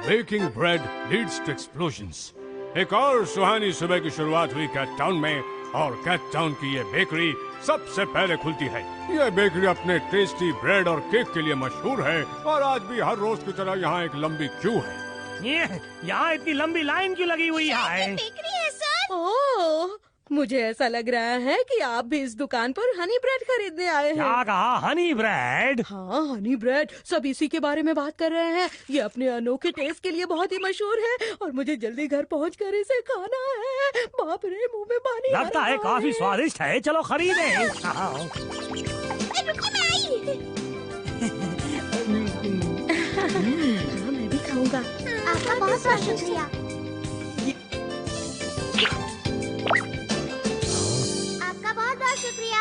Baking bread leads to explosions. एक और सुहानी सुबह की शुरुआत हुई कैट टाउन में, और कैट टाउन की ये बेकरी सबसे पहले खुलती है। ये बेकरी अपने टेस्टी ब्रेड और केक के लिए मशहूर है, और आज भी हर रोज की तरह यहाँ एक लंबी क्यू है। यहाँ इतनी लंबी लाइन क्यों लगी हुई है? बेकरी है सर। ओह, मुझे ऐसा लग रहा है कि आप भी इस दुकान पर हनी ब्रेड खरीदने आए हैं। क्या कहा? Honey bread? हाँ, हनी ब्रेड। सब इसी के बारे में बात कर रहे हैं। ये अपने अनोखे टेस्ट के लिए बहुत ही मशहूर है, और मुझे जल्दी घर पहुंचकर इसे खाना है। बाप रे, मुंह में पानी आ लगता रहा है काफी स्वादिष्ट है। चलो खरीदें। रुको, मैं आई। हाँ, मैं भी खाऊंगा। आपका बहुत बहुत शुक्रिया। आपका बहुत बहुत शुक्रिया।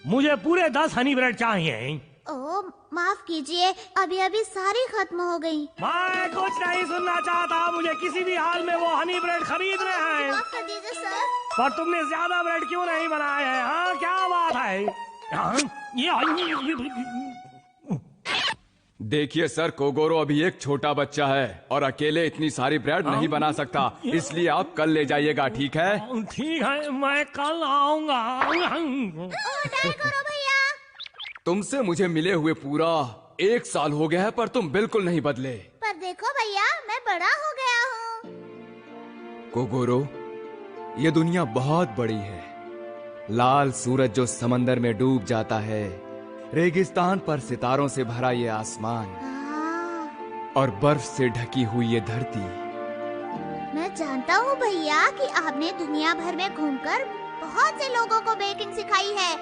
मुझे पूरे 10 हनी ब्रेड चाहिए। ओह, माफ कीजिए, अभी अभी सारी खत्म हो गई। मैं कुछ नहीं सुनना चाहता। मुझे किसी भी हाल में वो हनी ब्रेड खरीदने हैं। माफ कर दीजिए सर। पर तुमने ज्यादा ब्रेड क्यों नहीं बनाए हैं? हाँ, क्या बात है? देखिए सर, कोगोरो अभी एक छोटा बच्चा है और अकेले इतनी सारी ब्रेड नहीं बना सकता, इसलिए आप कल ले जाइएगा, ठीक है? ठीक है, मैं कल आऊंगा। नहीं करो भैया। तुमसे मुझे मिले हुए पूरा 1 साल हो गया है, पर तुम बिल्कुल नहीं बदले। पर देखो भैया, मैं बड़ा हो गया हूँ। कोगोरो, ये दुनिया बहुत बड़ी है। लाल सूरज जो समंदर में डूब जाता है, रेगिस्तान पर सितारों से भरा ये आसमान, और बर्फ से ढकी हुई ये धरती। मैं जानता हूँ भैया कि आपने दुनिया भर में घूमकर बहुत से लोगों को बेकिंग सिखाई है।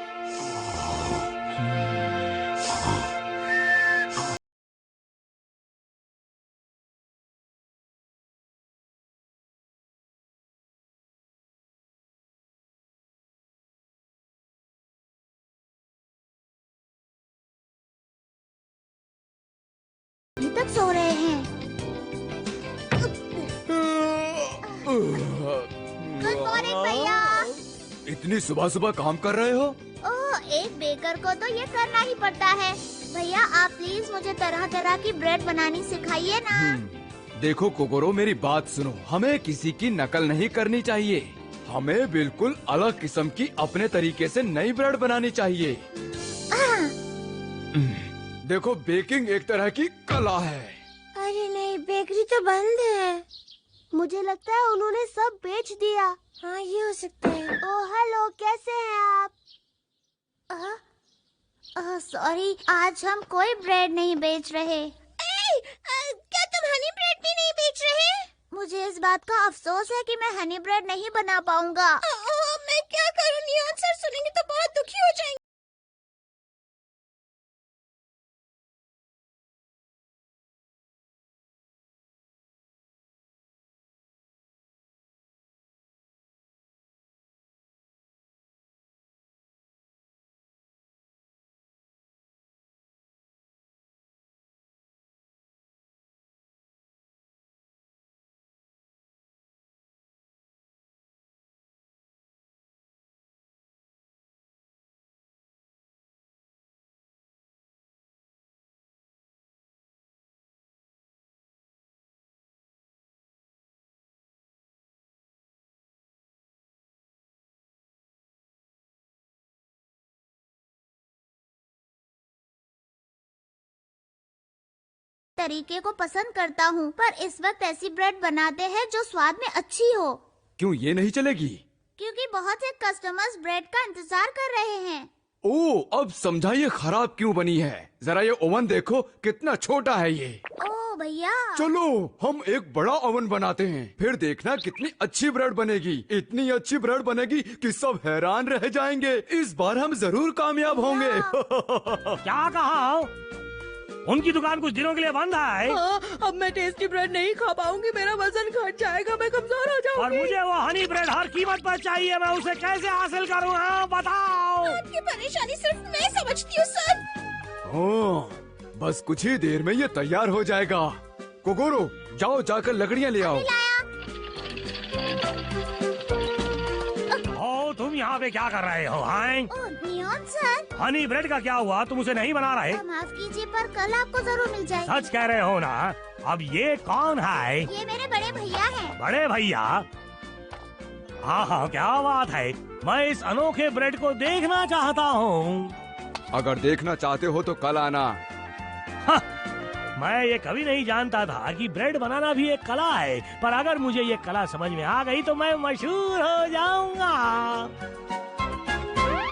अभी तक सो रहे हैं। गुड मॉर्निंग भैया। इतनी सुबह सुबह काम कर रहे हो? ओह, एक बेकर को तो ये करना ही पड़ता है। भैया, आप प्लीज मुझे तरह तरह की ब्रेड बनानी सिखाइए ना। देखो कोगोरो, मेरी बात सुनो। हमें किसी की नकल नहीं करनी चाहिए। हमें बिल्कुल अलग किस्म की अपने तरीके से नई ब्रेड बनानी चाहिए। देखो, बेकिंग एक तरह की कला है। अरे नहीं, बेकरी तो बंद है। मुझे लगता है उन्होंने सब बेच दिया। हाँ, ये हो सकता है। ओह हेलो, कैसे हैं आप? सॉरी, आज हम कोई ब्रेड नहीं बेच रहे। क्या तुम हनी ब्रेड भी नहीं बेच रहे? मुझे इस बात का अफसोस है कि मैं हनी ब्रेड नहीं बना पाऊंगा। मैं क्या करूँ? नियॉन सर सुनेंगे तो बहुत दुखी हो जाएंगे। तरीके को पसंद करता हूँ, पर इस वक्त ऐसी ब्रेड बनाते हैं जो स्वाद में अच्छी हो। क्यों ये नहीं चलेगी? क्योंकि बहुत से कस्टमर्स ब्रेड का इंतजार कर रहे हैं। ओह, अब समझा ये खराब क्यों बनी है। जरा ये ओवन देखो, कितना छोटा है ये। ओह भैया, चलो हम एक बड़ा ओवन बनाते हैं, फिर देखना कितनी अच्छी ब्रेड बनेगी। इतनी अच्छी ब्रेड बनेगी कि सब हैरान रह जाएंगे। इस बार हम जरूर कामयाब होंगे। क्या कहा? उनकी दुकान कुछ दिनों के लिए बंद है। हाँ, अब मैं टेस्टी ब्रेड नहीं खा पाऊंगी। मेरा वजन घट जाएगा, मैं कमजोर हो जाऊंगी। और मुझे वो हनी ब्रेड हर कीमत पर चाहिए। मैं उसे कैसे हासिल करूँ? हाँ, बताओ। आपकी परेशानी सिर्फ मैं समझती हूँ सर। हाँ, बस कुछ ही देर में ये तैयार हो जाएगा। कोगोरो, जाओ जाकर लकड़ियाँ ले आओ। ओ, तुम यहाँ पे क्या कर रहे हो? हाँ, नियॉन सर, हनी ब्रेड का क्या हुआ? तुम उसे नहीं बना रहे? माफ कीजिए, पर कल आपको जरूर मिल जाएगी। सच कह रहे हो ना? अब ये कौन है? ये मेरे बड़े भैया हैं। बड़े भैया? हाँ हाँ, क्या बात है। मैं इस अनोखे ब्रेड को देखना चाहता हूँ। अगर देखना चाहते हो तो कल आना। हाँ, मैं ये कभी नहीं जानता था कि ब्रेड बनाना भी एक कला है, पर अगर मुझे ये कला समझ में आ गई तो मैं मशहूर हो जाऊंगा।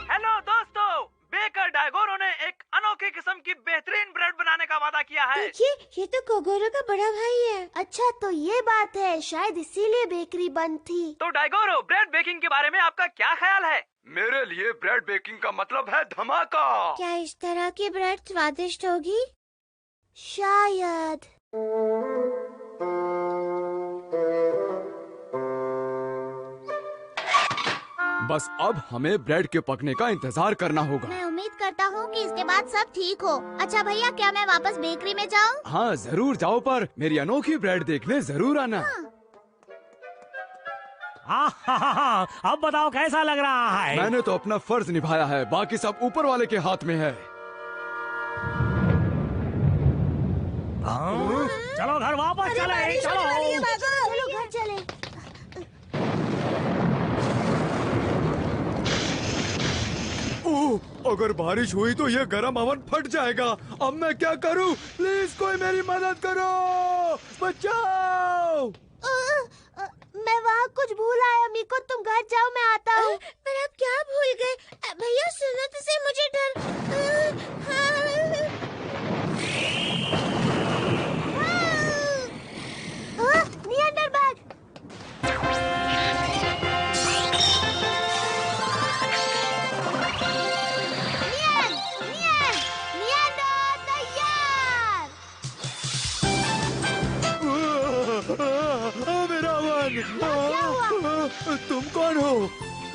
हेलो दोस्तों, बेकर डायगोरो ने एक अनोखी किस्म की बेहतरीन ब्रेड बनाने का वादा किया है। देखिए, ये तो कोगोरो का बड़ा भाई है। अच्छा, तो ये बात है, शायद इसीलिए बेकरी बंद थी। तो डायगोरो, ब्रेड बेकिंग के बारे में आपका क्या ख्याल है? मेरे लिए ब्रेड बेकिंग का मतलब है धमाका। क्या इस तरह की ब्रेड स्वादिष्ट होगी? शायद। बस अब हमें ब्रेड के पकने का इंतजार करना होगा। मैं उम्मीद करता हूँ कि इसके बाद सब ठीक हो। अच्छा भैया, क्या मैं वापस बेकरी में जाऊँ? हाँ जरूर जाओ, पर मेरी अनोखी ब्रेड देखने जरूर आना। हाँ, अब बताओ कैसा लग रहा है? मैंने तो अपना फर्ज निभाया है, बाकी सब ऊपर वाले के हाथ में है। हाँ? चलो घर वापस चले, चलो। चलो घर चले। ओह, अगर बारिश हुई तो ये गरम ओवन फट जाएगा। अब मैं क्या करूं? प्लीज कोई मेरी मदद करो, बचाओ। मैं वहाँ कुछ भूल आया। मीको, तुम घर जाओ, मैं आता हूँ। पर आप क्या भूल गए? भैया सुनो से मुझे डर। नियंडरबर्ग। मेरा अवन। तुम कौन हो?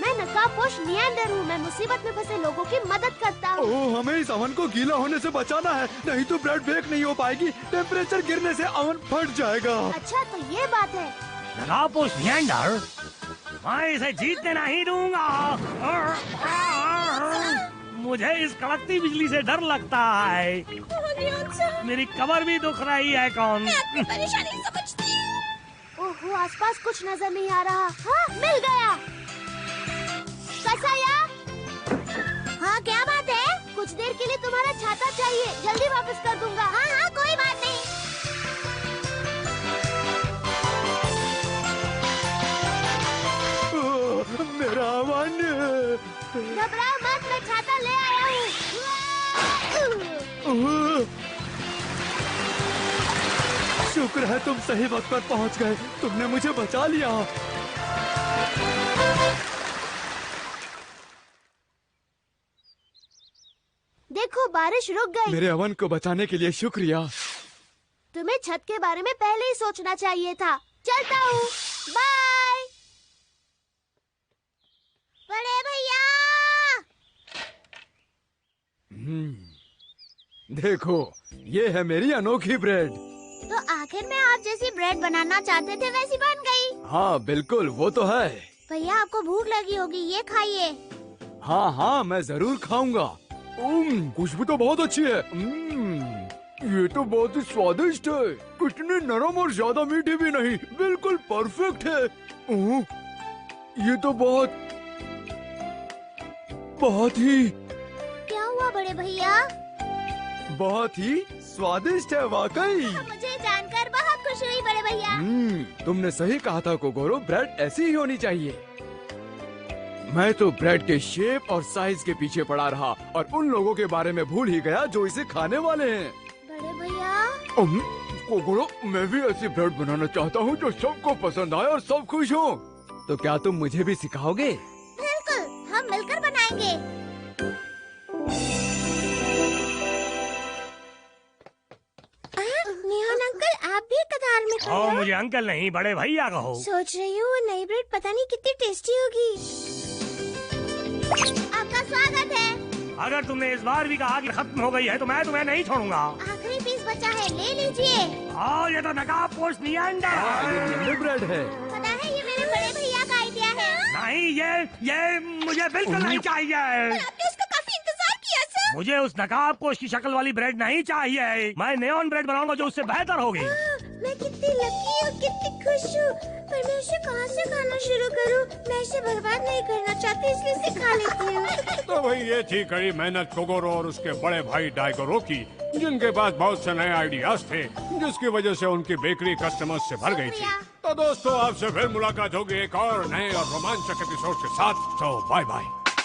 मैं नकाबपोश नियंडर हूँ। मैं मुसीबत में फंसे लोगों की मदद करता हूँ। ओह, हमें इस अवन को गीला होने से बचाना है, नहीं तो ब्रेड बेक नहीं हो पाएगी। टेम्परेचर गिरने से अवन फट जाएगा। अच्छा, तो ये बात है। नगापोश नियंडर, मैं इसे जीतने नहीं दूंगा। मुझे इस कड़कती बिजली से डर लगता है। मेरी कमर भी दुख रही है। कौन? परेशानी समझती। ओहो, आसपास कुछ नजर नहीं आ रहा। हाँ, मिल गया। कसाया? हाँ, क्या बात है? कुछ देर के लिए तुम्हारा छाता चाहिए। जल्दी वापस कर दूंगा। हाँ हाँ, कोई बात नहीं। मेरा अवन। घबराओ मत, मैं छाता ले आया हूँ। शुक्र है तुम सही वक्त पर पहुंच गए। तुमने मुझे बचा लिया। देखो, बारिश रुक गई। मेरे अवन को बचाने के लिए शुक्रिया। तुम्हें छत के बारे में पहले ही सोचना चाहिए था। चलता हूँ, बाय। बड़े भैया। देखो, ये है मेरी अनोखी ब्रेड। तो आखिर में आप जैसी ब्रेड बनाना चाहते थे वैसी बन गई। हाँ बिल्कुल, वो तो है। भैया, आपको भूख लगी होगी, ये खाइए। हाँ हाँ, मैं जरूर खाऊंगा। खुशबू तो बहुत अच्छी है। ये तो बहुत ही स्वादिष्ट है। कितनी नरम और ज्यादा मीठी भी नहीं, बिल्कुल परफेक्ट है। ये तो बहुत ही क्या हुआ बड़े भैया? बहुत ही स्वादिष्ट है वाकई। मुझे जानकर बहुत खुशी हुई बड़े भैया। तुमने सही कहा था कोगोरो, ब्रेड ऐसी ही होनी चाहिए। मैं तो ब्रेड के शेप और साइज के पीछे पड़ा रहा और उन लोगों के बारे में भूल ही गया जो इसे खाने वाले हैं। बड़े भैया, कोगोरो, मैं भी ऐसी ब्रेड बनाना चाहता हूँ जो सबको पसंद आए और सब खुश हो। तो क्या तुम मुझे भी सिखाओगे? बिल्कुल, हम मिलकर बनाएंगे। निहान अंकल, आप भी कतार में खड़े हो? मुझे अंकल नहीं, बड़े भैया कहो। सोच रही हूँ वो नई ब्रेड पता नहीं कितनी टेस्टी होगी। आपका स्वागत है। अगर तुमने इस बार भी कहा कि खत्म हो गई है तो मैं तुम्हें नहीं छोड़ूंगा। आखिरी पीस बचा है, ले लीजिए। ये तो नकाबपोश नियंडर। ये ब्रेड है। पता है, ये मेरे बड़े भैया का आइडिया है। नहीं, ये मुझे बिल्कुल नहीं चाहिए। आपने उसका काफी इंतजार किया सर। मुझे उस नकाबपोश की शक्ल वाली ब्रेड नहीं चाहिए। मैं नेऑन ब्रेड बनाऊंगा जो उससे बेहतर होगी। मैं कितनी लकी और कितनी खुश हूँ। पर मैं इसे कहाँ से खाना शुरू करूँ? मैं इसे बर्बाद नहीं करना चाहती, इसलिए इसे खा लेती हूँ। तो भाई ये थी कड़ी मेहनत कोगोरो और उसके बड़े भाई डाइगोरो की, जिनके पास बहुत से नए आइडियाज थे, जिसकी वजह से उनकी बेकरी कस्टमर्स से भर गई थी। तो दोस्तों, आपसे फिर मुलाकात होगी एक और नए और रोमांचक एपिसोड के साथ। तो बाय बाय।